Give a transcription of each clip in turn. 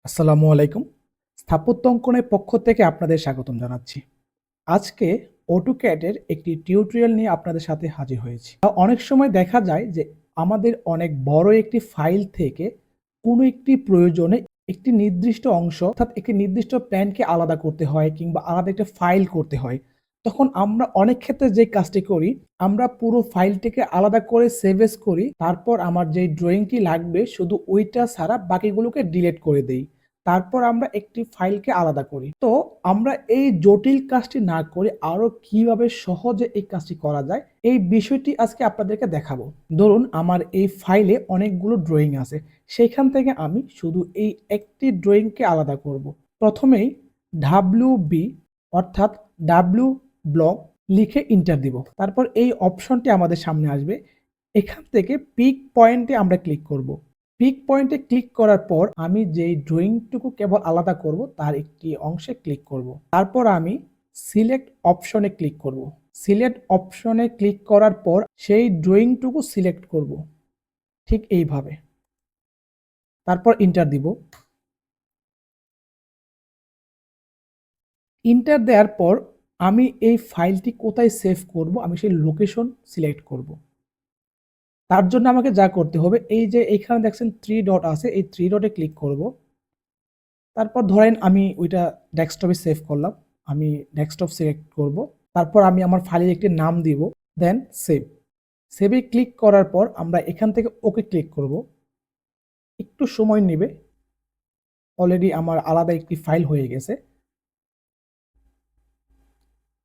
আসসালামু আলাইকুম। স্থাপত্য অঙ্কনের পক্ষ থেকে আপনাদের স্বাগতম জানাচ্ছি। আজকে AutoCAD এর একটি টিউটোরিয়াল নিয়ে আপনাদের সাথে হাজির হয়েছি। অনেক সময় দেখা যায় যে আমাদের অনেক বড় একটি ফাইল থেকে কোনো একটি প্রয়োজনে একটি নির্দিষ্ট অংশ অর্থাৎ একটি নির্দিষ্ট প্ল্যানকে আলাদা করতে হয় কিংবা আলাদা একটা ফাইল করতে হয়। তখন আমরা অনেক ক্ষেত্রে যে কাজটি করি, আমরা পুরো ফাইলটিকে আলাদা করে সেভ এস করি। তারপর আমার যেই ড্রয়িংটি লাগবে শুধু ওইটা ছাড়া বাকিগুলোকে ডিলিট করে দেই। তারপর আমরা একটি ফাইলকে আলাদা করি। তো আমরা এই জটিল কাজটি না করে আরো কিভাবে সহজে এই কাজটি করা যায়, এই বিষয়টি আজকে আপনাদেরকে দেখাবো। ধরুন আমার এই ফাইলে অনেকগুলো ড্রয়িং আছে। সেখান থেকে আমি শুধু এই একটি ড্রয়িংকে আলাদা করব। প্রথমেই WB অর্থাৎ ডাব্লিউ ব্লক লিখে এন্টার দিব। তারপর এই অপশনটি আমাদের সামনে আসবে। এখান থেকে পিক পয়েন্টে আমরা ক্লিক করব। পিক পয়েন্টে ক্লিক করার পর আমি যেই ড্রয়িংটুকু কেবল আলাদা করব তার একটি অংশে ক্লিক করব। তারপর আমি সিলেক্ট অপশনে ক্লিক করব। সিলেক্ট অপশনে ক্লিক করার পর সেই ড্রয়িংটুকু সিলেক্ট করব ঠিক এইভাবে। তারপর এন্টার দিব। এন্টার দেওয়ার পর আমি এই ফাইলটি কোথায় সেভ করব আমি সেই লোকেশন সিলেক্ট করব। তার জন্য আমাকে যা করতে হবে এই যে এখানে দেখছেন 3 ডট আছে, এই 3 ডটে ক্লিক করব। তারপর ধরেন আমি ওইটা ডেস্কটপে সেভ করলাম। আমি ডেস্কটপ সিলেক্ট করব। তারপর আমি আমার ফাইলের একটি নাম দিব, দেন সেভ। সেভে ক্লিক করার পর আমরা এখান থেকে ওকে ক্লিক করব। একটু সময় নেবে। অলরেডি আমার আলাদা একটি ফাইল হয়ে গেছে।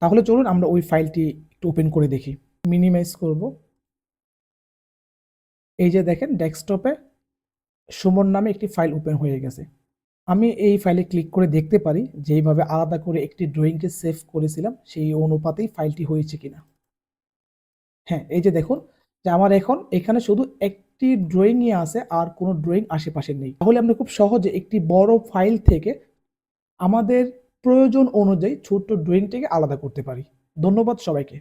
তাহলে চলুন আমরা ওই ফাইলটি একটু ওপেন করে দেখি। মিনিমাইজ করব। এই যে দেখেন ডেস্কটপে সুমন নামে একটি ফাইল ওপেন হয়ে গেছে। আমি এই ফাইলে ক্লিক করে দেখতে পারি যে এইভাবে আলাদা করে একটি ড্রয়িংকে সেভ করেছিলাম সেই অনুপাতেই ফাইলটি হয়েছে কিনা। হ্যাঁ, এই যে দেখুন যে আমার এখন এখানে শুধু একটি ড্রয়িংই আছে আর কোনো ড্রয়িং আশেপাশে নেই। তাহলে আমরা খুব সহজে একটি বড় ফাইল থেকে আমাদের প্রয়োজন অনুযায়ী ছোট্ট ড্রয়িংটাকে আলাদা করতে পারি। ধন্যবাদ সবাইকে।